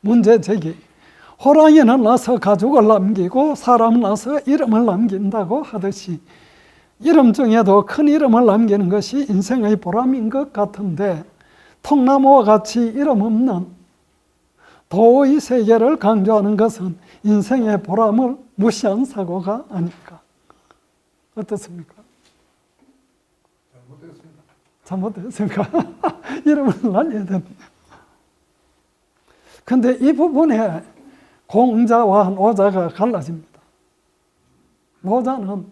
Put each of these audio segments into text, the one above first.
문제 제기. 호랑이는 나서 가죽을 남기고 사람은 나서 이름을 남긴다고 하듯이 이름 중에도 큰 이름을 남기는 것이 인생의 보람인 것 같은데 통나무와 같이 이름 없는 도의 세계를 강조하는 것은 인생의 보람을 무시한 사고가 아닐까. 어떻습니까? 잘못됐습니까? 이름을 날려야 됩니다. 근데 이 부분에 공자와 노자가 갈라집니다. 노자는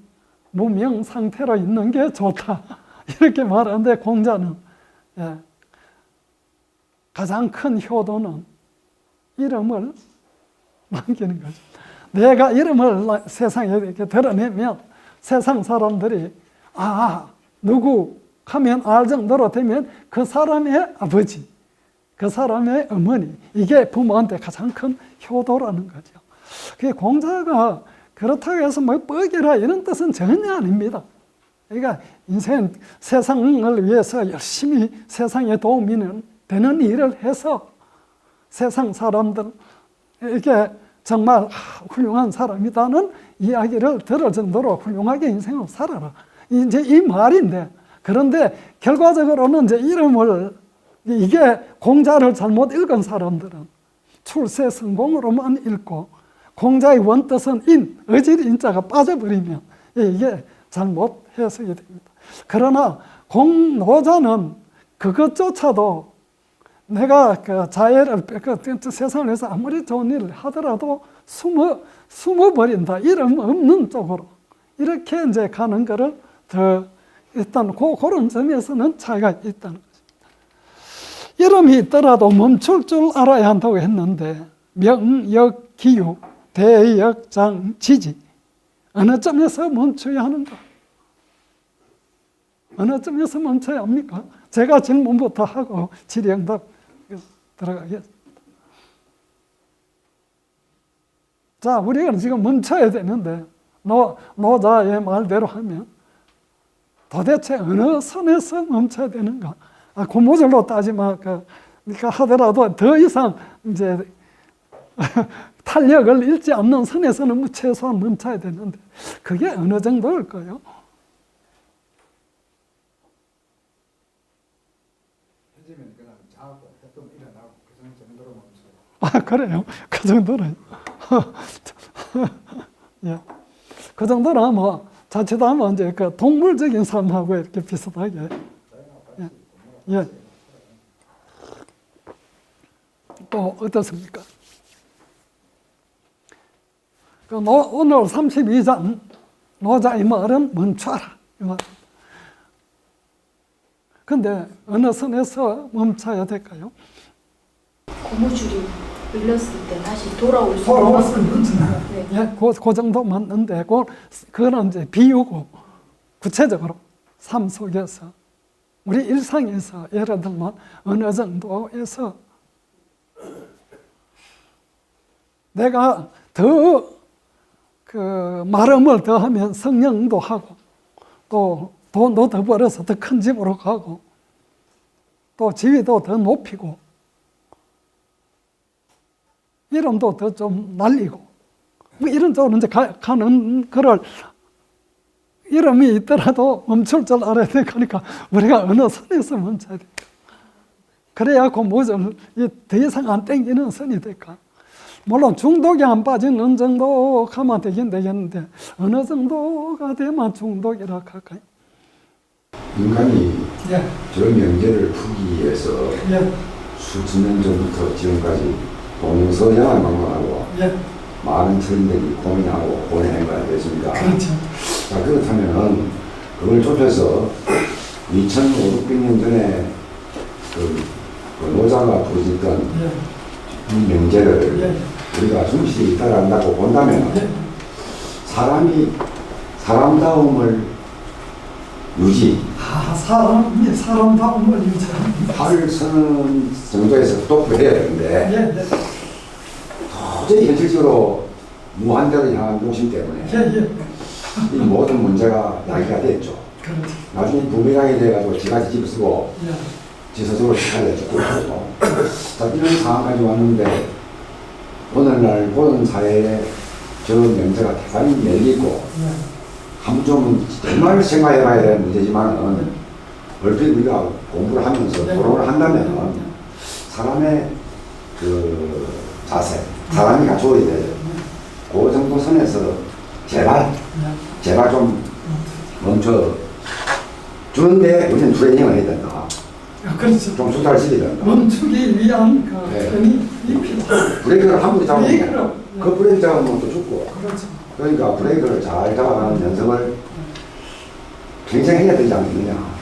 무명 상태로 있는 게 좋다 이렇게 말하는데 공자는 가장 큰 효도는 이름을 남기는 거죠. 내가 이름을 세상에 이렇게 드러내면 세상 사람들이 누구 하면 알 정도로 되면 그 사람의 아버지, 그 사람의 어머니, 이게 부모한테 가장 큰 효도라는 거죠. 그게 공자가 그렇다고 해서 뭐 뻑이라 이런 뜻은 전혀 아닙니다. 그러니까 인생 세상을 위해서 열심히 세상에 도움이 되는 일을 해서 세상 사람들에게 정말 훌륭한 사람이다는 이야기를 들을 정도로 훌륭하게 인생을 살아라. 이제 이 말인데, 그런데 결과적으로는 이제 이름을 이게 공자를 잘못 읽은 사람들은 출세 성공으로만 읽고 공자의 원뜻은 어질 인자가 빠져버리면 이게 잘못 해석이 됩니다. 그러나 노자는 그것조차도 내가 그 자애를 세상을 위해서 아무리 좋은 일을 하더라도 숨어버린다. 이름 없는 쪽으로 이렇게 이제 가는 거를 더 일단 그런 점에서는 차이가 있다는 것입니다. 이름이 있더라도 멈출 줄 알아야 한다고 했는데 명역 기유 대역 장 지지 어느 점에서 멈춰야 하는가? 어느 점에서 멈춰야 합니까? 제가 질문부터 하고 질의응답 들어가겠습니다. 자, 우리가 지금 멈춰야 되는데 노자의 말대로 하면 도대체 어느 선에서 멈춰야 되는가? 고무줄로 따지면 그러니까 하더라도 더 이상 이제 탄력을 잃지 않는 선에서는 최소한 멈춰야 되는데 그게 어느 정도일까요? 해지면 그냥 자고 해도 일어나고 그 정도로 멈춰요. 그래요? 그 정도는 예. 그 정도는 뭐 자칫하면 이제 그 동물적인 삶하고 이렇게 비슷하게 예. 또 어떻습니까? 오늘 32장 노자의 말은 멈춰라. 근데 어느 선에서 멈춰야 될까요? 고무줄이 밀렸을 때 다시 돌아올 수 있는 네. 예, 그 정도 맞는데 그거는 이제 비유고 구체적으로 삶 속에서 우리 일상에서 예를 들면 어느 정도에서 내가 더 그 마름을 더하면 성령도 하고 또 돈도 더 벌어서 더 큰 집으로 가고 또 지위도 더 높이고 이름도 더 좀 날리고 뭐 이런 쪽으로 이제 가는 거를 이름이 있더라도 멈출 줄 알아야 되니까 우리가 어느 선에서 멈춰야 될까? 그래야 그 무엇을 더 이상 안 땡기는 선이 될까? 물론 중독에 안 빠지는 정도 가면 되긴 되겠는데 어느 정도가 되면 중독이라 할까요? 인간이 예. 저 명제를 풀기 위해서 예. 수천 년 전부터 지금까지 동서양을 방문하고 예. 많은 철인들이 고민하고 고뇌한 거 아니겠습니까? 그렇죠. 자, 그렇다면은 그걸 좁혀서 2500년 전에 그 노자가 부르짖던 예. 이 명제를 예. 우리가 충실히 따라한다고 본다면 예. 사람이 사람다움을 유지 사람이 사람다움을 유지하는 할 서는 정도에서 똑부해야 되는데 예. 예. 도저히 현실적으로 무한대로 향한 욕심 때문에 이 모든 문제가 야기가 됐죠. 그렇죠. 나중에 부메랑이 돼가지고 지가 집을 쓰고 예. 지 스스로 시간을 죽고 있고 자, 이런 상황까지 왔는데 오늘날 보는 사회에 저 명제가 대단히 열리고 예. 한번 좀 정말 생각해봐야 되는 문제지만은 얼핏 우리가 공부를 하면서 토론을 한다면 사람의 그 자세, 사람이 갖춰야 되죠. 그 정도 선에서 제발 좀 멈춰 주는데 우리는 트레이닝을 해야 된다. 그렇죠. 좀 숙달을 시켜야 된다. 멈추기 위한 그 네. 끈이 필요하다. 브레이크를 한 번 잡으면 브레이크를, 그 브레이크 잡으면 또 죽고. 그렇죠. 그러니까 브레이크를 잘 잡아가는 연습을 평생 해야 되지 않느냐.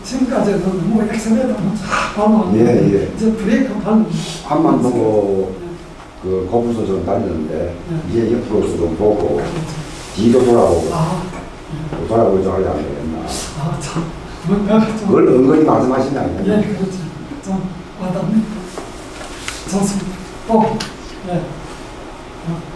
지금까지는 뭐 엑셀레이터만 쫙 밟아. 예. 이제 브레이크 밟는. 한반도 그 거부서 좀 다녔는데 이제 옆으로서 좀 보고 뒤도 돌아보고 돌아보고 좀 하지 않겠나. 참. 뭔가 좀. 그걸 은근히 말씀하시는 게 아니에요. 예, 그렇죠. 좀 와닿네. 좋습니다. 또, 예.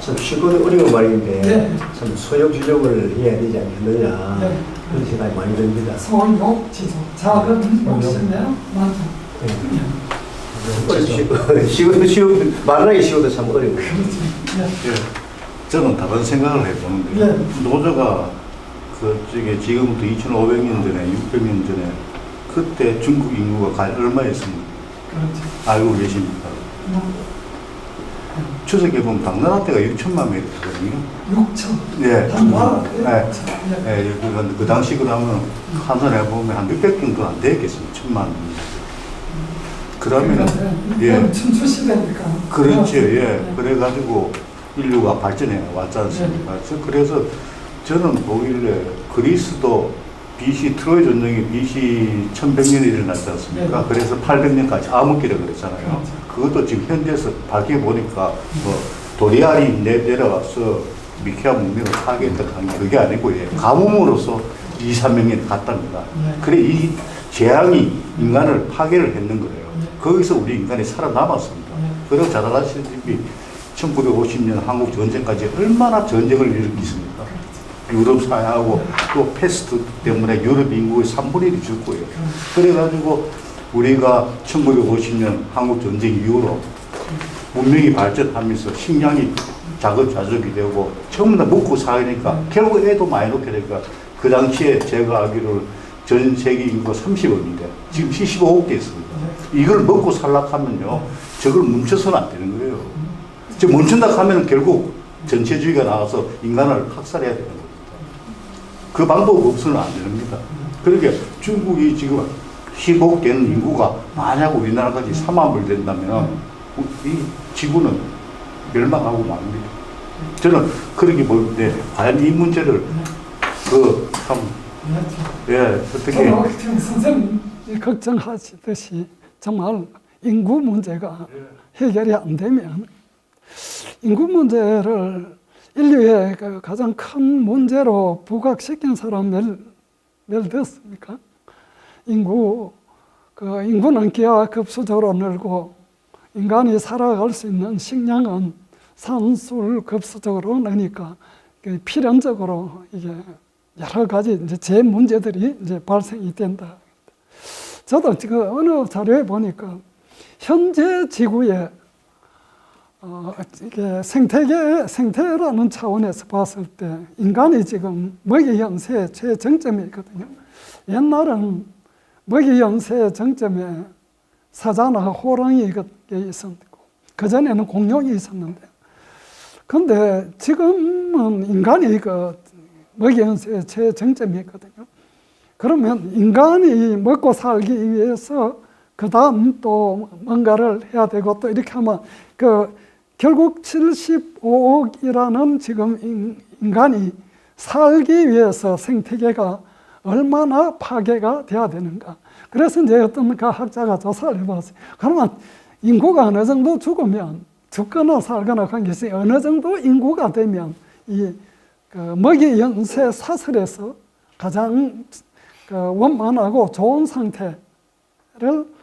참 쉽고 어려운 말인데 네. 참 소욕지욕을 해야 되지 않겠느냐 네. 그런 생각이 많이 듭니다. 소욕, 지속, 작은 욕심이네요. 맞죠. 쉬운 말하기 쉬워도 참 어려워요. 그렇지. 예. 예, 저는 다른 생각을 해보는데요. 예. 노조가 지금부터 2,500년 전에, 600년 전에 그때 중국 인구가 얼마였습니까? 그렇지. 알고 계십니까? 추석에 보면 당나라 때가 6천만 명이거든요. 6천. 예. 당나라 때? 네. 예. 예, 그 당시 그러면 환산해 보면 한 600명 정도 안 되겠습니다. 1,000만 명. 그러면은 예. 춘추시대니까. 그렇죠. 예. 예. 그래가지고 인류가 발전해 왔지 않습니까? 그래서 저는 보길래 그리스도 BC 트로이 전쟁이 BC 1100년에 일어났지 않습니까? 그래서 800년까지 암흑기라 그랬잖아요. 그것도 지금 현대에서 밝혀 보니까 뭐 도리알이 내려와서 미케아 문명을 파괴했다는 게 그게 아니고 예. 가뭄으로서 2, 300년 갔답니다. 그래 이 재앙이 인간을 파괴를 했는 거예요. 거기서 우리 인간이 살아남았습니다. 그리고 잘 아시다시피 1950년 한국 전쟁까지 얼마나 전쟁을 일으켰습니까? 유럽 사회하고 또 패스트 때문에 유럽 인구의 3분의 1이 죽고요. 그래가지고 우리가 1950년 한국 전쟁 이후로 문명이 발전하면서 식량이 자급자족이 되고 전부 다 먹고 살니까 결국 애도 많이 낳게 되니까 그 당시에 제가 알기로 전 세계 인구가 30억인데 지금 75억 돼 있습니다. 이걸 먹고 살락하면요 저걸 멈춰서는 안 되는 거예요. 저 멈춘다 하면 결국 전체주의가 나와서 인간을 학살해야 되는 겁니다. 그 방법 없으면 안 됩니다. 그러니까 중국이 지금 10억 되는 인구가 만약 우리나라까지 3만 불 된다면 이 지구는 멸망하고 맙니다. 저는 그렇게 볼 때 과연 이 문제를 어떻게 선생님이 걱정하시듯이 정말 인구 문제가 해결이 안 되면 인구 문제를 인류의 그 가장 큰 문제로 부각시킨 사람 몇 됐습니까? 인구는 기하급수적으로 늘고 인간이 살아갈 수 있는 식량은 산술급수적으로 느니까 필연적으로 이게 여러 가지 이제 제 문제들이 이제 발생이 된다. 저도 지금 어느 자료에 보니까 현재 지구에 이게 생태라는 차원에서 봤을 때 인간이 지금 먹이 연쇄의 최정점에 있거든요. 옛날은 먹이 연쇄의 정점에 사자나 호랑이가 있었고 그전에는 공룡이 있었는데 근데 지금은 인간이 그 먹이 연쇄의 최정점이 있거든요. 그러면 인간이 먹고 살기 위해서 그 다음 또 뭔가를 해야 되고 또 이렇게 하면 결국 75억이라는 지금 인간이 살기 위해서 생태계가 얼마나 파괴가 돼야 되는가. 그래서 이제 어떤 학자가 조사를 해봤어요. 그러면 인구가 어느 정도 죽거나 살거나 관계없이 어느 정도 인구가 되면 이 먹이 연쇄 사슬에서 가장 원만하고 좋은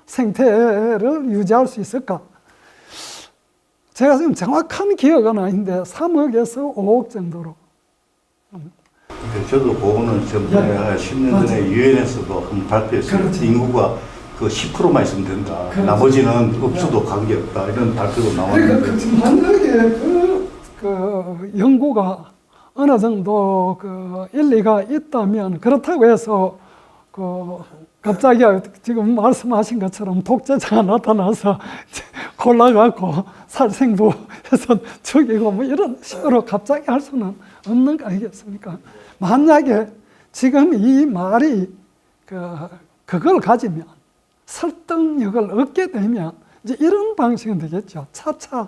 생태를 유지할 수 있을까? 제가 지금 정확한 기억은 아닌데 3억에서 5억 정도로. 저도 그거는 전에 10년 전에 유엔에서도 한 발표했어요. 그렇죠. 인구가 그 10%만 있으면 된다. 그렇죠. 나머지는 없어도 관계없다. 이런 발표도 그러니까 나왔는데. 만약에 그 연구가 어느 정도 그 일리가 있다면 그렇다고 해서 그 갑자기 지금 말씀하신 것처럼 독재자가 나타나서 골라갖고 살생부해서 죽이고 뭐 이런 식으로 갑자기 할 수는 없는 거 아니겠습니까? 만약에 지금 이 말이 그걸 가지면 설득력을 얻게 되면 이제 이런 방식은 되겠죠. 차차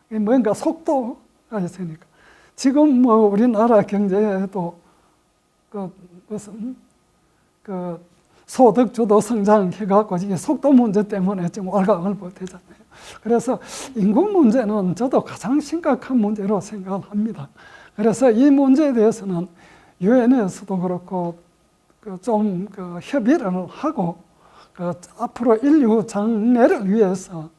뭔가 속도가 있으니까. 지금 뭐 우리나라 경제에도 무슨 소득 주도 성장해갖고 이게 속도 문제 때문에 지금 월강을 못하잖아요. 그래서 인구 문제는 저도 가장 심각한 문제로 생각을 합니다. 그래서 이 문제에 대해서는 유엔에서도 그렇고 좀 협의를 하고 앞으로 인류 장래를 위해서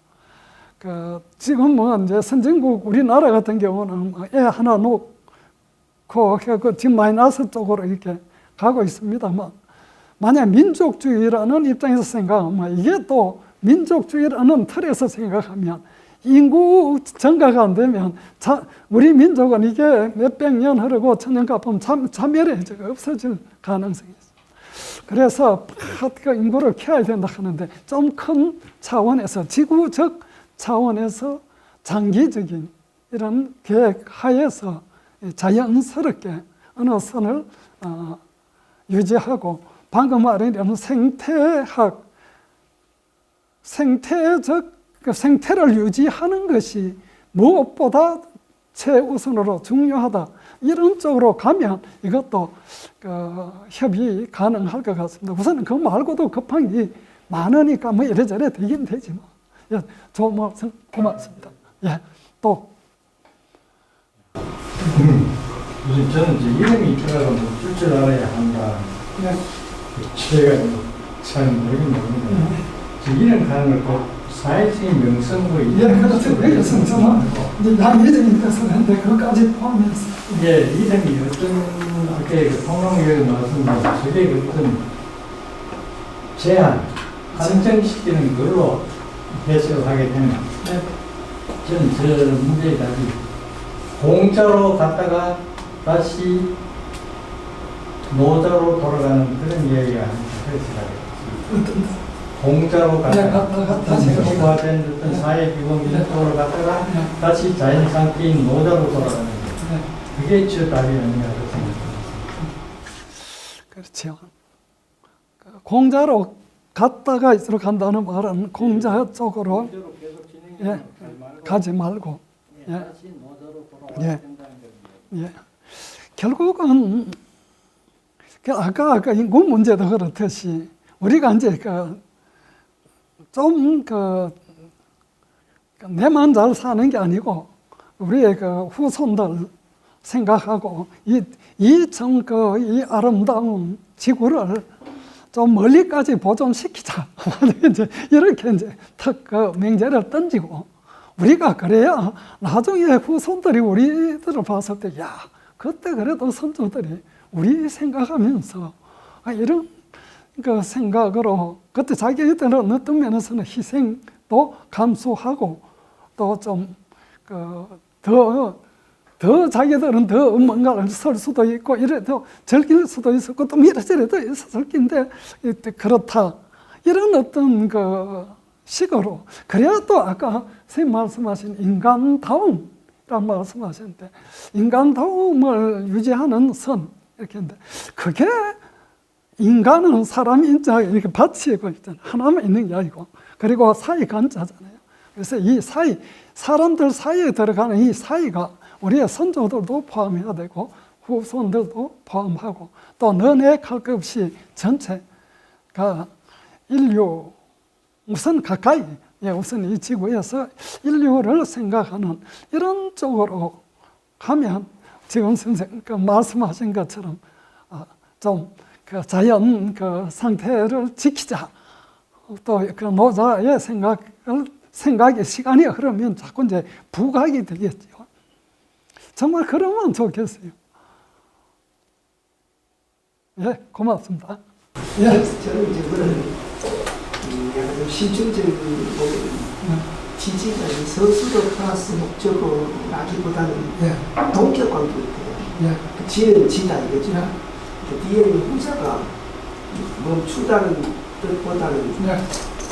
지금 뭐 이제 선진국 우리나라 같은 경우는 애 하나 놓고 지금 마이너스 쪽으로 이렇게 가고 있습니다만 만약 민족주의라는 입장에서 생각하면 이게 또 민족주의라는 틀에서 생각하면 인구 증가가 안 되면 우리 민족은 이게 몇백 년 흐르고 천년 가보면 자멸해져가 없어질 가능성이 있어요. 그래서 그 인구를 키워야 된다 하는데 좀 큰 차원에서 지구적 차원에서 장기적인 이런 계획 하에서 자연스럽게 어느 선을 유지하고 방금 말한 생태를 유지하는 것이 무엇보다 최우선으로 중요하다. 이런 쪽으로 가면 이것도 협의 가능할 것 같습니다. 우선 그거 말고도 급한 게 많으니까 뭐 이래저래 되긴 되지 뭐. 예, 좋은 말씀 고맙습니다. 예, 또. 우선 저는 이제 이름이 있더라도 줄 줄 알아야 한다. 네. 제가 잘 모르긴 모르는데 이름 가는 걸 사회적인 명성으로 예, 그렇죠. 여기서 저는 이제 양이름이 됐었는데 그것까지 포함해서. 이게 이름이 어떤 그때 통합교육 말씀드린 저게 어떤 제한, 한정시키는 걸로 해석을 하게 되면 저는 저 문제에 답이 공짜로 갔다가 다시 노자로 돌아가는 그런 이야기가 아닙니다. 공짜로 갔다가 다시 고가된 어떤 사회 규범 쪽으로 갔다가 다시 자연 상태인 노자로 돌아가는 거. 그게 저 답이 아닌가 생각합니다. 그렇죠. 공자로 갔다가 있으러 간다는 말은 공자 쪽으로 예, 가지 말고 예, 예. 결국은 아까 인구 문제도 그렇듯이 우리가 이제 좀 내만 잘 사는 게 아니고 우리의 후손들 생각하고 이 아름다운 지구를 좀 멀리까지 보존시키자. 이제 이렇게 이제 명제를 던지고 우리가 그래야 나중에 후손들이 우리들을 봤을 때, 야, 그때 그래도 선조들이 우리 생각하면서 이런 생각으로 그때 자기들은 어떤 면에서는 희생도 감수하고 또 좀 더 자기들은 더 뭔가를 쓸 수도 있고 이래도 즐길 수도 있었고 또 이래저래도 있었을 텐데 그렇다 이런 어떤 식으로 그래야 또 아까 선생님 말씀하신 인간다움이란 말씀하셨는데 인간다움을 유지하는 선 이렇게 했는데 그게 인간은 사람이 인자 이렇게 받치고 있잖아요. 하나만 있는 게 아니고 그리고 사이 간자잖아요. 그래서 이 사이 사람들 사이에 들어가는 이 사이가 우리의 선조들도 포함해야 되고 후손들도 포함하고 또 너네 할 것 없이 전체가 인류 우선 가까이 우선 이 지구에서 인류를 생각하는 이런 쪽으로 가면 지금 선생님 말씀하신 것처럼 좀 자연 상태를 지키자. 또 노자의 생각의 시간이 흐르면 자꾸 이제 부각이 되겠죠. 정말 그러면 좋겠어요. 예, 고맙습니다. 예. 저는 이제 그런 실질적인 지지는 서술어 플러스 목적어라기보다는 동격 관계예요. 지는 지다 이거죠. 뒤에는 후자가 멈추다는 뜻보다는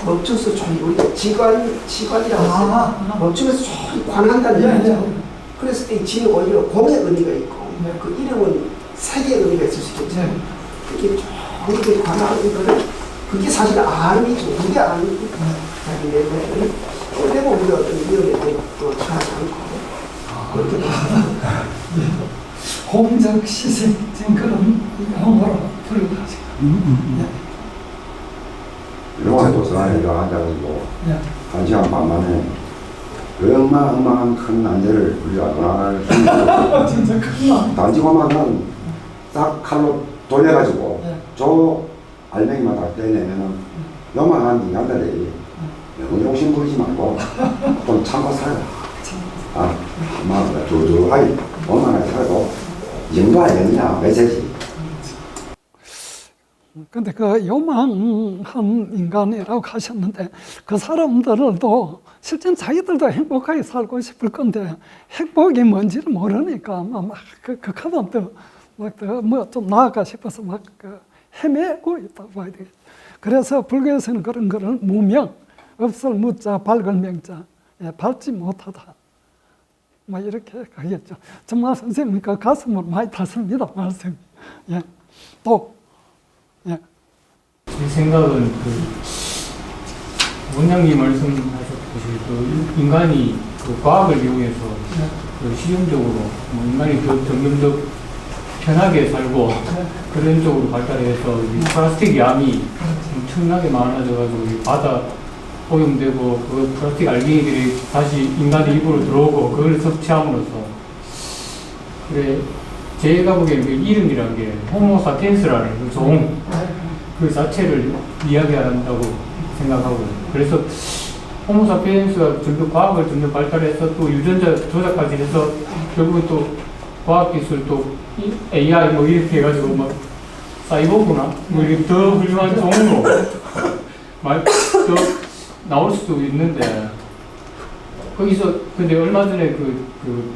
멈춰서 좀 우리가 지관이라고 했어요. 멈추면서 좀 관한다는 얘기죠. 그래서 이 지는 오히려 공의 의미가 있고 그 이름은 색의 의미가 있을 수 있겠죠. 그게 좀 관하는 거를 그게 사실 암이죠. 그게 암이니까. 그리고 우리가 어떤 위험에 또 처하지 않고 그렇게 공적 시생 그런 용어로 불러가지고. 영화 도서관에 이거 앉아가지고 예. 1시간 반 만에 어마어마한 큰 난제를 우리가 논할 수 있고 진짜 큰일 단지고만은 딱 칼로 돌려가지고 예. 저 알맹이마다 떼내면은 요만한 인간들이 너무 욕심 부리지 말고 좀 참고 살아라. 막 두두하게 얼마나 살고 이 정도 아니냐 메시지. 근데 그 요망한 인간이라고 하셨는데 그 사람들도 실제 자기들도 행복하게 살고 싶을 건데 행복이 뭔지를 모르니까 하면 또막좀 나아가 싶어서 막 헤매고 있다고 봐야 되겠죠. 그래서 불교에서는 그런 거를 무명, 없을 무자, 밝을 명자, 밝지 못하다. 뭐 이렇게 가겠죠. 정말 선생님 그 가슴을 많이 탔습니다. 말씀이. 예. 또 예. 제 생각은 원장님 말씀하셨듯이 인간이 과학을 이용해서 실용적으로 인간이 점점 더 편하게 살고 그런 쪽으로 발달해서 플라스틱 양이 엄청나게 많아져가지고 바다 오염되고 그 플라스틱 알갱이들이 다시 인간의 입으로 들어오고 그걸 섭취함으로써 그래 제가 보기에는 그 이름이라는 게 호모사피엔스라는 그 종, 그 자체를 이야기한다고 생각하고 그래서 호모사피엔스가 점점 과학을 점점 발달해서 또 유전자 조작까지 해서 결국은 또 과학기술 또 AI 뭐 이렇게 해가지고 막 사이보그나 뭐 이렇게 더 훌륭한 종으로 더 나올 수도 있는데 거기서 근데 얼마 전에 그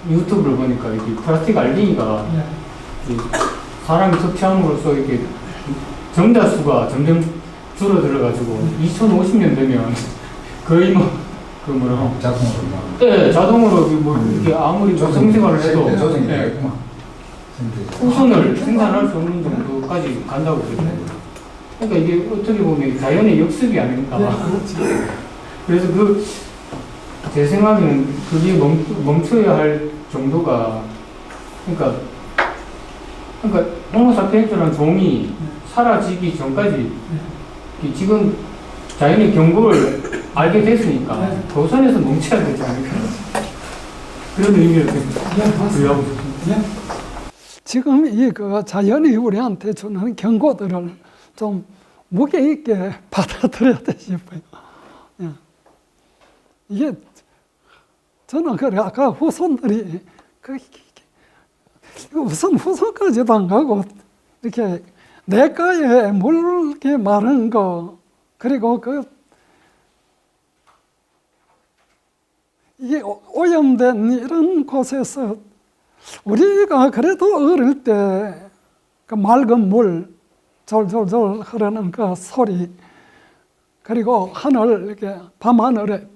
유튜브를 보니까 이렇게 플라스틱 알갱이가 사람이 섭취함으로써 이렇게 정자수가 점점 줄어들어가지고 2050년 되면 거의 자동으로 네, 자동으로 뭐 이렇게 아무리 성생활을 해도 후손을 생산할 수 없는 정도까지 간다고 그러더라고요. 그러니까 이게 어떻게 보면 자연의 역습이 아닌가. 그래서 제 생각에는 그게 멈춰야 할 정도가 그러니까 호모사피엔스라는 종이 사라지기 전까지 지금 자연의 경고를 알게 됐으니까 그 선에서 멈춰야 되지 않을까 그런 의미를 부여하고 싶습니다. 지금 이 자연이 우리한테 주는 경고들을 좀 무게 있게 받아들여야 돼 싶어요. 예. 이게 저는 그래 아까 후손들이 우선 후손까지도 안 가고 이렇게 내과에 물게 마른 거 그리고 이게 오염된 이런 곳에서 우리가 그래도 어릴 때 그 맑은 물 졸졸졸 흐르는 그 소리 그리고 하늘 이렇게 밤하늘에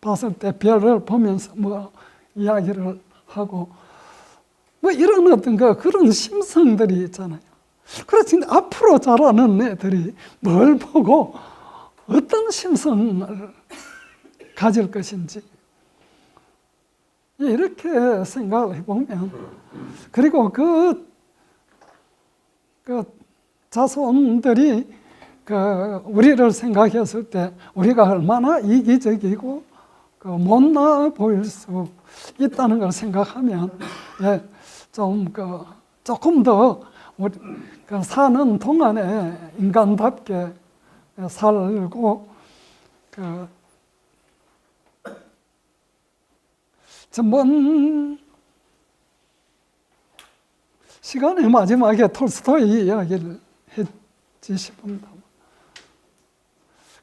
봤을 때 별을 보면서 뭐 이야기를 하고 뭐 이런 어떤 그런 심성들이 있잖아요. 그렇지 앞으로 자라는 애들이 뭘 보고 어떤 심성을 가질 것인지 이렇게 생각을 해보면 그리고 그 자손들이 우리를 생각했을 때 우리가 얼마나 이기적이고 못나 보일 수 있다는 걸 생각하면 조금 더 우리 사는 동안에 인간답게 살고 먼 시간의 마지막에 톨스토이 이야기를 했지 싶습니다.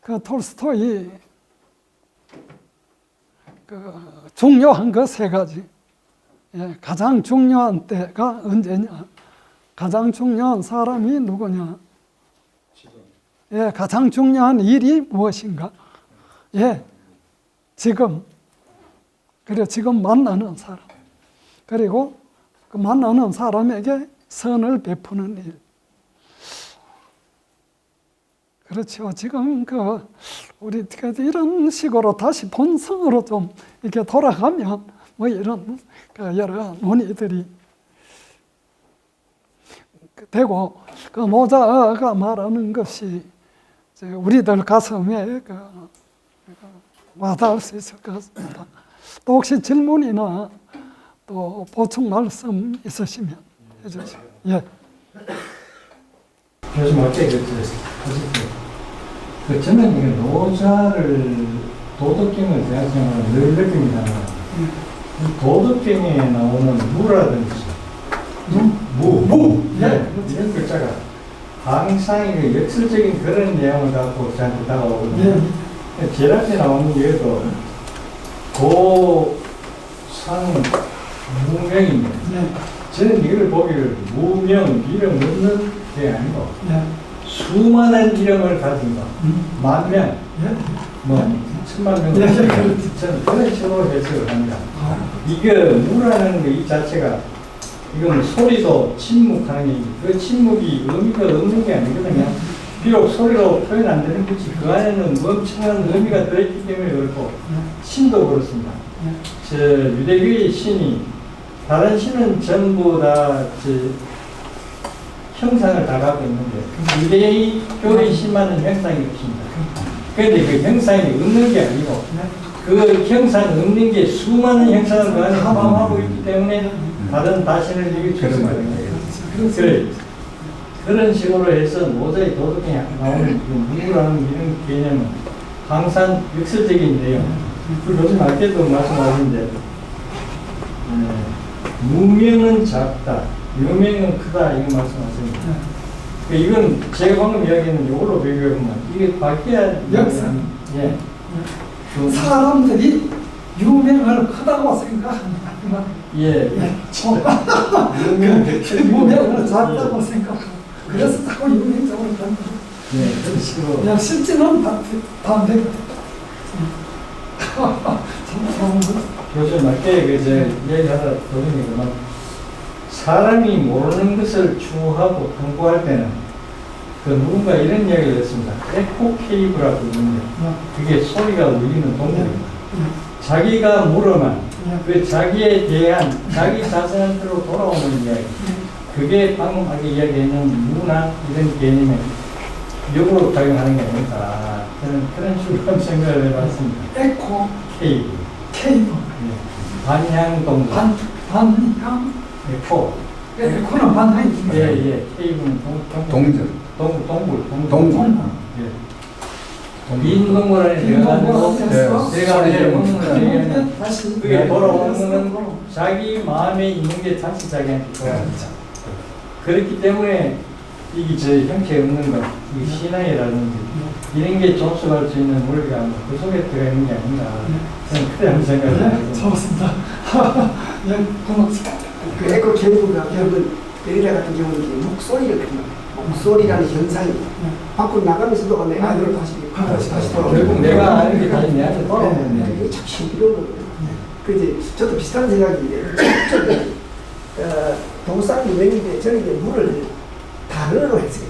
그 톨스토이 그 중요한 거 세 가지. 예, 가장 중요한 때가 언제냐? 가장 중요한 사람이 누구냐? 예, 가장 중요한 일이 무엇인가? 예, 지금. 그래, 지금 만나는 사람. 그리고 그 만나는 사람에게 선을 베푸는 일. 그렇죠. 지금 우리 이런 식으로 다시 본성으로 좀 이렇게 돌아가면 뭐 이런 여러 논의들이 되고, 그 모자가 말하는 것이 우리들 가슴에 와닿을 수 있을 것 같습니다. 또 혹시 질문이나 또 보충 말씀 있으시면 해주시죠. 예. 요즘 어떻게 저는 이게 노자를 도덕경을 생각하면 늘 느낍니다만 도덕경에 나오는 무라든지 무 이런 글자가 항상 이게 역설적인 그런 내용을 갖고 저한테 다가오거든요. 제일 앞에 나오는 게도 도상 무명입니다. 저는 이걸 보기를 무명, 이름 없는 게 아니고 수많은 이름을 가진 것, 만명, 뭐 천만 명, 저는 그런 식으로 해석을 합니다. 이게 무라는 이 자체가 이건 소리도 침묵하는 게 그 침묵이 의미가 없는 게 아니거든요. 비록 소리로 표현 안 되는 것이 그 안에는 엄청난 의미가 들어있기 때문에 그렇고 신도 그렇습니다. 저 유대교의 신이 다른 신은 전부 다 형상을 다 갖고 있는데 유대교의 신만은 형상이 없습니다. 그런데 그 형상이 없는 게 아니고 그 형상 없는 게 수많은 형상을 그 안에 포함하고 있기 때문에 다른 다신을 이길 수 있거든요. 그런 식으로 해서 모자의 도덕경에 나오는 무라는 이런 개념은 항상 역설적인데요. 요즘 아까도 말씀하셨는데 무명은 작다, 유명은 크다 이거 말씀하셨습니다. 이건 제가 방금 이야기했는 이걸로 비교해보면 이게 바뀌어야 역사. 예. 사람들이 유명을 크다고 생각한다. 예. 유명을 작다고 생각하고 그래서 자꾸 유명적으로 간다. 예, 그런 식으로. 그냥 실제는 반대거든. 요즘 맞게 얘기하다 보니까 사람이 모르는 것을 추구하고 탐구할 때는 누군가 이런 이야기를 했습니다. 에코 케이브라고 있는데 그게 소리가 울리는 동물입니다. 자기가 물어만 그 자기에 대한 자기 자신한테로 돌아오는 이야기. 그게 방금 아까 이야기했는 문화 이런 개념에 역으로 작용하는 게 아닐까. 저는 그런 식으로 생각을 해봤습니다. 에코 케이브. 케이브. 반향 동물. 반향. 에코. 에코는 반향이. 예. 케이브는 동물. 동물. 예. 빈 동물 안에 들어가고 내가 이제 다시 그게 돌아오는 거는 자기 마음에 있는 게 다시 자기한테 돌아옵니다. 그렇기 때문에 이게 저 형체 없는 것, 이 신앙이라든지 이런 게 접속할 수 있는 원리가 그 속에 들어있는 게 아닌가 저는 그런 생각을 합니다. 좋습니다. 예, 고맙습니다. 그 에코 케이브가 결국은 베리라 같은 경우는 목소리를 큽니다. 목소리라는 현상이 밖으로 나가면서도 내 안으로 다시 돌아오고 결국 내가 아는 게 다시 내한테 돌아오는 거예요. 그게 참 신비로운 그 이제 저도 비슷한 생각인데 도상 유명인데 저는 이제 물을 다른으로 했어요.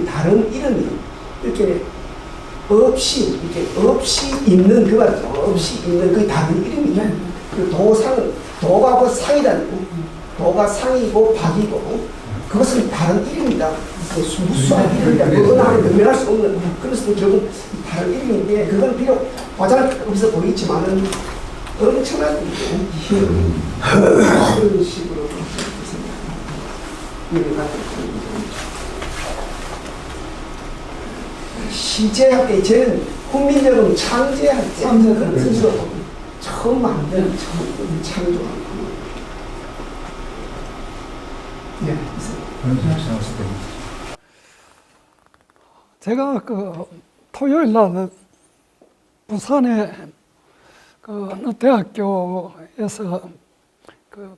다른 이름이 이렇게 없이 있는 그 말이죠. 없이 있는 그 다른 이름이에요. 그 도상은 도가 그 상이라는 도가 상이고 박이고 그것은 다른 이름이다. 무수한 이름이다. 그건 하나에 변명할 수 없는 그래서 결국 다른 이름인데 그건 비록 과장을 없어 보이지만은 엄청난 그런 식으로 신체학계 저는 훈민정음 창제할 때 그런 뜻으로 처음 만든 창조한 제가 토요일 날 부산의 그 어느 대학교에서 그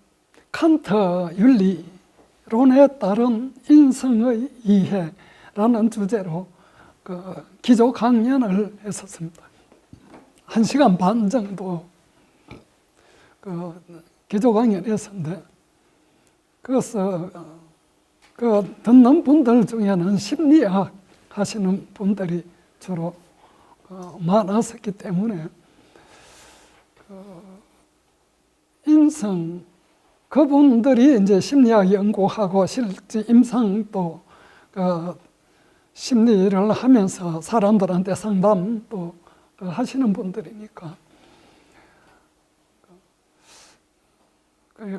칸트 윤리론에 따른 인성의 이해라는 주제로 그 기조 강연을 했었습니다. 1시간 반 정도 그 기조 강연을 했었는데, 그래서 그 듣는 분들 중에는 심리학 하시는 분들이 주로 많았었기 때문에 인성, 그분들이 이제 심리학 연구하고 실제 임상도 심리를 하면서 사람들한테 상담도 하시는 분들이니까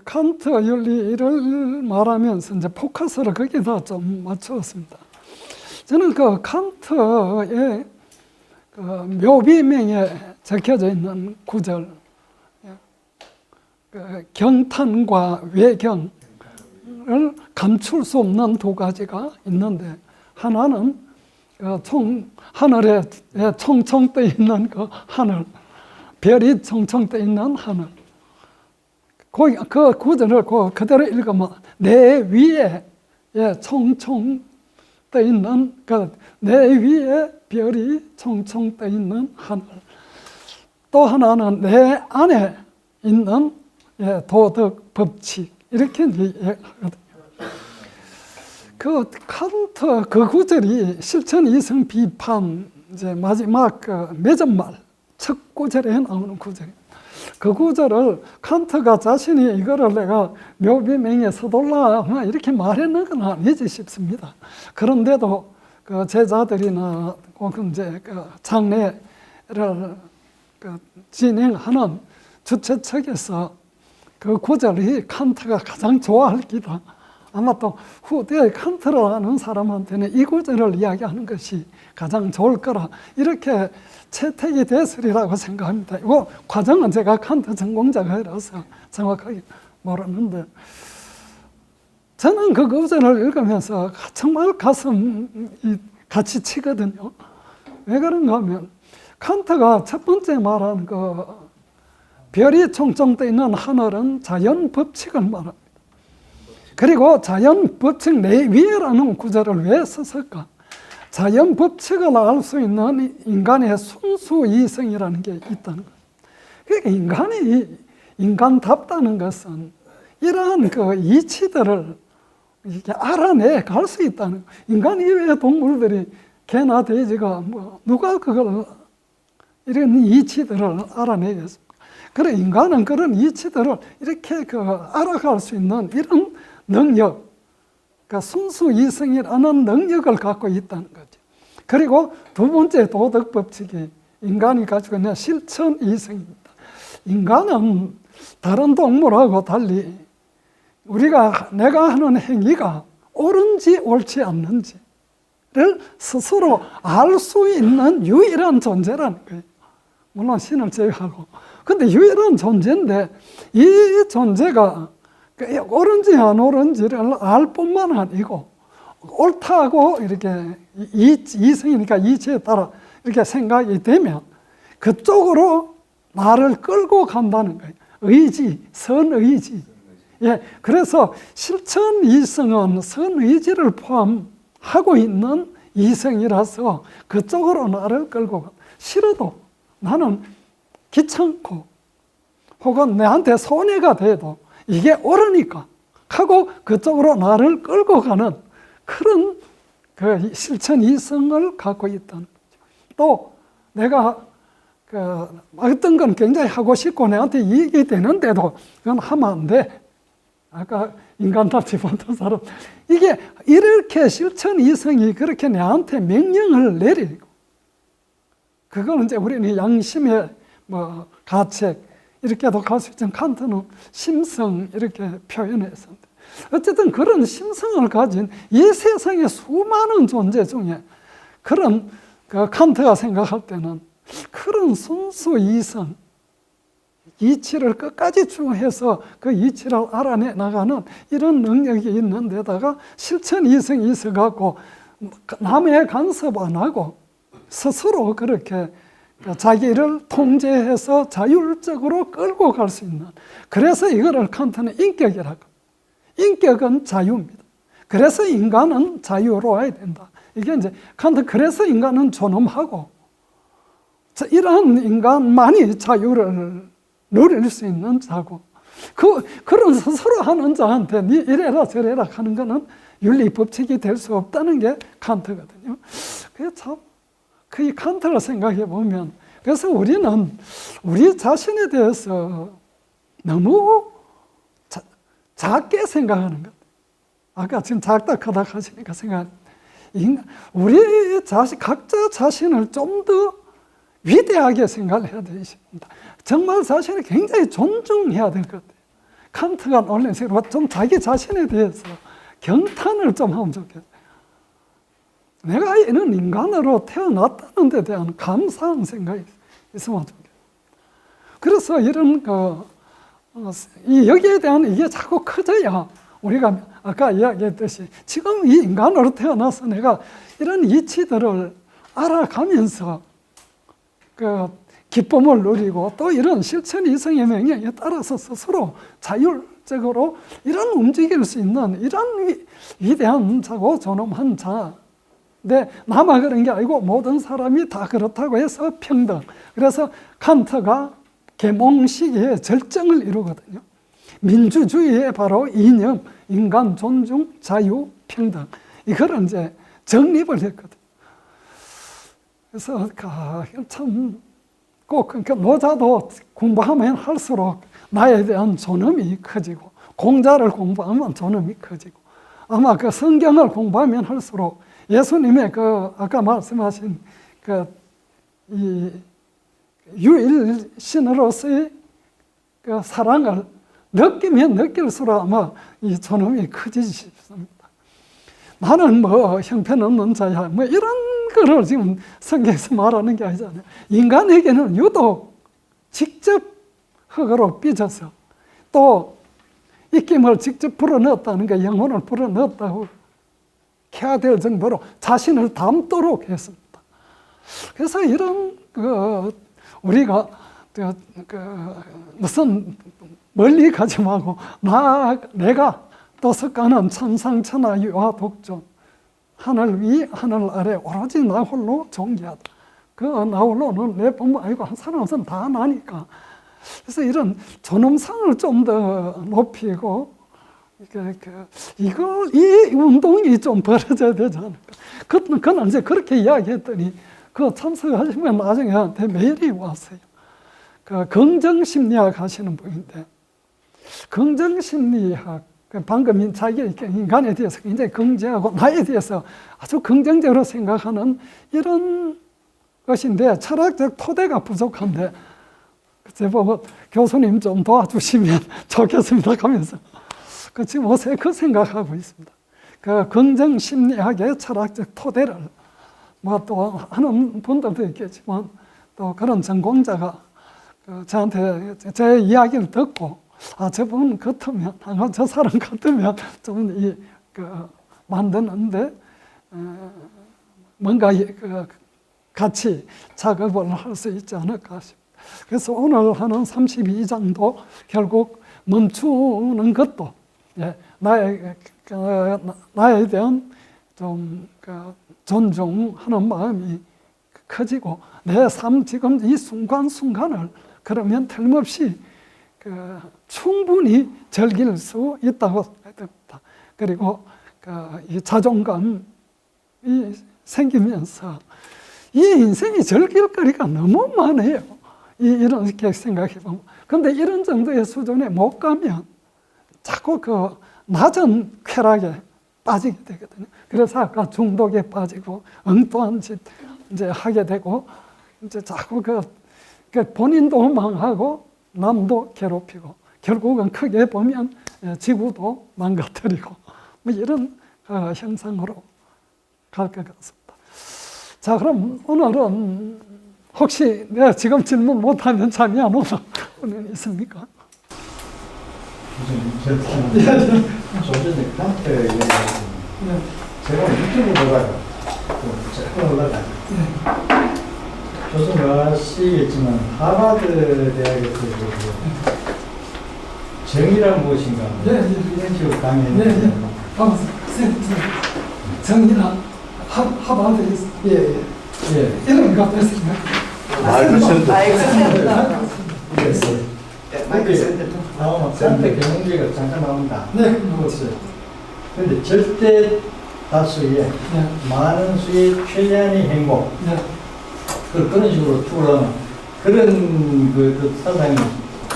칸트 윤리를 말하면서 이제 포커스를 거기다 좀 맞추었습니다. 저는 그 칸트의 그 묘비명에 적혀져 있는 구절, 그 경탄과 외경을 감출 수 없는 두 가지가 있는데, 하나는 하늘에 총총 떠 있는 그 하늘, 별이 총총 떠 있는 하늘. 그 구절을 그대로 읽으면 내 위에 총총 떠 있는 내 위에 별이 총총 떠 있는 하늘. 또 하나는 내 안에 있는 도덕 법칙, 이렇게 얘기하거든요. 그 칸트 그 구절이 실천 이성 비판 이제 마지막 몇 절 첫 구절에 나오는 구절입니다. 그 구절을 칸트가 자신이 이거를 내가 묘비명에 서둘러 이렇게 말했는 건 아니지 싶습니다. 그런데도 그 제자들이나 혹은 이제 그 장례를 진행하는 주최 측에서 그 구절이 칸트가 가장 좋아할 기다. 아마 또 후대에 칸트를 아는 사람한테는 이 구절을 이야기하는 것이 가장 좋을 거라, 이렇게 채택이 됐으리라고 생각합니다. 이 과정은 제가 칸트 전공자가라서 정확하게 모르는데, 저는 그 구절을 읽으면서 정말 가슴이 같이 치거든요. 왜 그런가 하면 칸트가 첫 번째 말한 그 별이 총총 떠 있는 하늘은 자연 법칙을 말합니다. 그리고 자연 법칙 내 위에라는 구절을 왜 썼을까? 자연 법칙을 알 수 있는 인간의 순수 이성이라는 게 있다는 것. 그러니까 인간이 인간답다는 것은 이러한 그 이치들을 이렇게 알아내 갈 수 있다는 것. 인간 이외의 동물들이 개나 돼지가 뭐 누가 그걸 이런 이치들을 알아내겠습니까? 그래 인간은 그런 이치들을 이렇게 알아갈 수 있는 이런 능력, 그러니까 순수 이성이라는 능력을 갖고 있다는 거죠. 그리고 두 번째 도덕 법칙이 인간이 가지고 있는 실천 이성입니다. 인간은 다른 동물하고 달리 내가 하는 행위가 옳은지 옳지 않는지를 스스로 알 수 있는 유일한 존재라는 거예요. 물론 신을 제외하고. 근데 유일한 존재인데 이 존재가 옳은지 안 옳은지를 알 뿐만 아니고 옳다고 이렇게 이성이니까 이치에 따라 이렇게 생각이 되면 그쪽으로 나를 끌고 간다는 거예요. 의지, 선의지. 그래서 실천 이성은 선의지를 포함하고 있는 이성이라서 그쪽으로 나를 끌고 가. 싫어도 나는 귀찮고 혹은 내한테 손해가 돼도 이게 옳으니까 하고 그쪽으로 나를 끌고 가는 그런 그 실천 이성을 갖고 있다는 거죠. 또 내가 어떤 건 굉장히 하고 싶고 내한테 이익이 되는데도 그건 하면 안 돼. 아까 인간답지 못한 사람, 이게 이렇게 실천 이성이 그렇게 내한테 명령을 내리고, 그거는 이제 우리는 양심의 가책 이렇게도 갈 수 있지만 칸트는 심성 이렇게 표현했습니다. 어쨌든 그런 심성을 가진 이 세상의 수많은 존재 중에 그런 칸트가 생각할 때는 그런 순수 이성, 이치를 끝까지 추해서 그 이치를 알아내 나가는 이런 능력이 있는 데다가 실천 이성이 있어갖고 남의 간섭 안 하고 스스로 그렇게 자기를 통제해서 자율적으로 끌고 갈 수 있는, 그래서 이거를 칸트는 인격이라고. 인격은 자유입니다. 그래서 인간은 자유로워야 된다. 이게 이제 칸트, 그래서 인간은 존엄하고 이러한 인간만이 자유를 누릴 수 있는 자고, 그런 스스로 하는 자한테 니 이래라 저래라 하는 거는 윤리 법칙이 될 수 없다는 게 칸트거든요. 그게 참, 그 칸트를 생각해 보면, 그래서 우리는 우리 자신에 대해서 너무 작게 생각하는 것. 아까 지금 작다 크다 하시니까 우리 자신, 각자 자신을 좀 더 위대하게 생각을 해야 되십니다. 정말 자신을 굉장히 존중해야 될 것 같아요. 칸트가 논리는 좀 자기 자신에 대해서 경탄을 좀 하면 좋겠어요. 내가 이런 인간으로 태어났다는 데 대한 감사한 생각이 있으면 좋겠어요. 그래서 이런 여기에 대한 이게 자꾸 커져야 우리가 아까 이야기했듯이 지금 이 인간으로 태어나서 내가 이런 이치들을 알아가면서 기쁨을 누리고 또 이런 실천 이성의 명령에 따라서 스스로 자율적으로 이런 움직일 수 있는 이런 위대한 자고 존엄한 자. 근데 나만 그런 게 아니고 모든 사람이 다 그렇다고 해서 평등. 그래서 칸트가 계몽 시기의 절정을 이루거든요. 민주주의의 바로 이념, 인간 존중, 자유, 평등. 이걸 이제 정립을 했거든요. 그래서 참 꼭 노자도 공부하면 할수록 나에 대한 존엄이 커지고, 공자를 공부하면 존엄이 커지고, 아마 그 성경을 공부하면 할수록 예수님의 아까 말씀하신 이 유일신으로서의 사랑을 느끼면 느낄수록 아마 이 존엄이 커지지 싶습니다. 나는 뭐 형편없는 자야, 뭐 이런 거를 지금 성경에서 말하는 게 아니잖아요. 인간에게는 유독 직접 흙으로 빚어서 또 입김을 직접 불어넣었다는 게, 영혼을 불어넣었다고 해야 될 정도로 자신을 담도록 했습니다. 그래서 이런 우리가 무슨 멀리 가지 말고 내가 떠석가는 천상천하 유아 독존, 하늘 위 하늘 아래 오로지 나 홀로 존귀하다. 나 홀로는 내 부모 아니고 한 사람은 다 나니까. 그래서 이런 존엄성을 좀 더 높이고 이 운동이 좀 벌어져야 되지 않을까. 그는 이제 그렇게 이야기했더니 참석하시면 나중에 한테 메일이 왔어요. 긍정심리학 하시는 분인데, 긍정심리학, 방금 자기 인간에 대해서 굉장히 긍정하고 나에 대해서 아주 긍정적으로 생각하는 이런 것인데, 철학적 토대가 부족한데 제보고 교수님 좀 도와주시면 좋겠습니다 하면서 지금 요새 그 생각하고 있습니다. 긍정심리학의 철학적 토대를 뭐 또 하는 분들도 있겠지만, 또 그런 전공자가 저한테 제 이야기를 듣고 저분 같으면, 저 사람 같으면 좀 만드는데 뭔가 같이 작업을 할 수 있지 않을까 싶습니다. 그래서 오늘 하는 32장도 결국 멈추는 것도 나에 대한 좀 존중하는 마음이 커지고, 내 삶 지금 이 순간순간을 그러면 틀림없이 충분히 즐길 수 있다고 생각합니다. 그리고 이 자존감이 생기면서 이 인생이 즐길 거리가 너무 많아요. 이렇게 생각해 보면. 근데 이런 정도의 수준에 못 가면 자꾸 낮은 쾌락에 빠지게 되거든요. 그래서 아까 중독에 빠지고 엉뚱한 짓 이제 하게 되고, 이제 자꾸 본인도 망하고 남도 괴롭히고, 결국은 크게 보면 지구도 망가뜨리고, 뭐 이런 형상으로 갈 것 같습니다. 자, 그럼 오늘은 혹시 내가 지금 질문 못하면 잠이 안 오는 분은 있습니까? 좀 전에 칸트 제가 유튜브 보다가 조금 올라가요. 조금 아시겠지만 하버드 대학에서 정의란 무엇인가 이런 식으로 강의했는데 정의란 하버드에서 이런 거 했습니다. 마이클 샌더. 마이클 샌들. 센터 경제가 잠깐 나온다. 네, 그런데 절대 다수의 많은 수의 최대한의 행복 그런 식으로 추구하는 그런 그 사상이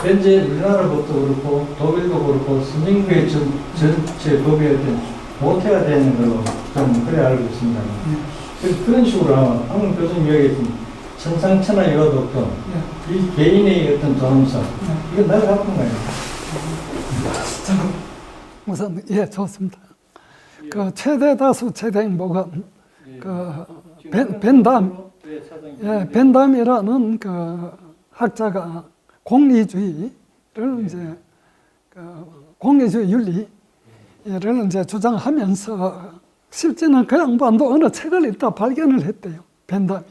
현재 우리나라도 그렇고 독일도 그렇고 선진국의 전체 법의 어떤 모태가 되는 걸로 좀 그래 알고 있습니다. 그런 식으로 하면 방금 교수님 이야기했던 천상천하 이화독존 이 개인의 어떤 존엄성 이건 내가 갖는 거예요. 우선 좋습니다. 그 최대 다수 최대 행복은 그 벤담이라는 그 학자가 공리주의를 이제 공리주의 윤리를 이제 주장하면서 실제는 그 양반도 어느 책을 읽다 발견을 했대요. 벤담이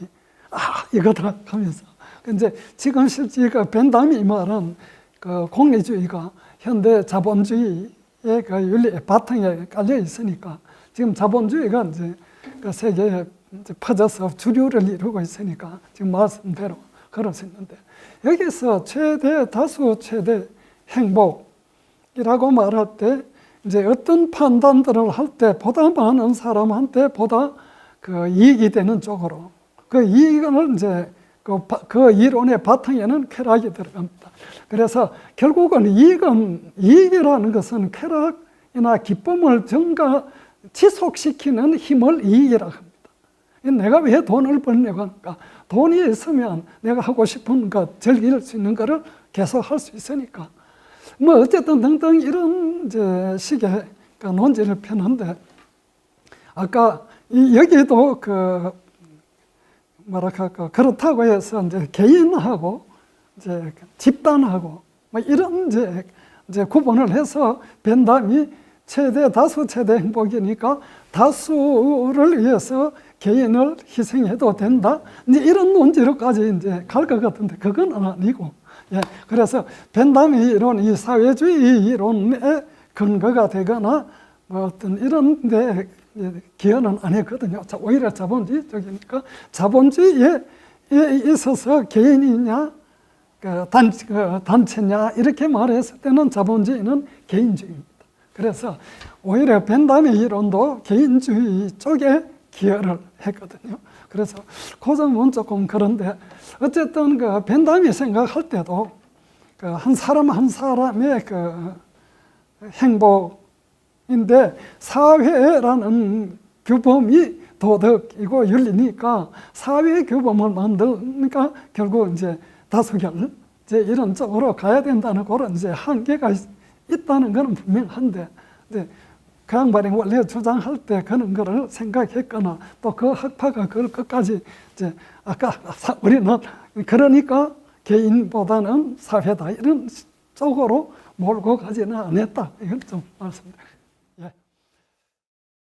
이거다 하면서. 이제 지금 실제 그 벤담이 말은 그 공리주의가 현대 자본주의의 그 윤리의 바탕에 깔려 있으니까 지금 자본주의가 이제 그 세계에 이제 퍼져서 주류를 이루고 있으니까 지금 말씀대로 그럴 수 있는데 여기서 최대 다수 최대 행복이라고 말할 때 이제 어떤 판단들을 할 때 보다 많은 사람한테 보다 그 이익이 되는 쪽으로 그 이익을 이제 그 이론의 바탕에는 쾌락이 들어갑니다. 그래서 결국은 이익이라는 것은 쾌락이나 기쁨을 지속시키는 힘을 이익이라고 합니다. 내가 왜 돈을 벌려고 하는가? 돈이 있으면 내가 하고 싶은 것, 즐길 수 있는 것을 계속 할 수 있으니까. 뭐 어쨌든 등등 이런 이제 식의 그 논지를 펴는데 아까 여기도 그렇다고 해서 이제 개인하고 이제 집단하고 뭐 이런 이제 구분을 해서 벤담이 최대 다수 최대 행복이니까 다수를 위해서 개인을 희생해도 된다. 이제 이런 논지로까지 이제 갈 것 같은데 그건 아니고, 그래서 벤담의 이론, 이 사회주의 이론의 근거가 되거나 뭐 어떤 이런데 기여는 안 했거든요. 오히려 자본주의적이니까 자본주의에 있어서 개인이냐 단체냐 이렇게 말했을 때는 자본주의는 개인주의입니다. 그래서 오히려 벤담의 이론도 개인주의 쪽에 기여를 했거든요. 그래서 그 점은 조금 그런데 어쨌든 그 벤담이 생각할 때도 그 한 사람 한 사람의 그 행복인데 사회라는 규범이 도덕이고 윤리니까 사회 규범을 만드니까 결국 이제 다수결 이제 이런 쪽으로 가야 된다는 그런 이제 한계가 있다는 것은 분명한데 이제 그 양반이 원래 주장할 때 그런 거를 생각했거나 또 그 학파가 그걸 끝까지 이제 아까 우리는 그러니까 개인보다는 사회다 이런 쪽으로 몰고 가지는 않았다 이걸 좀 말씀드립니다.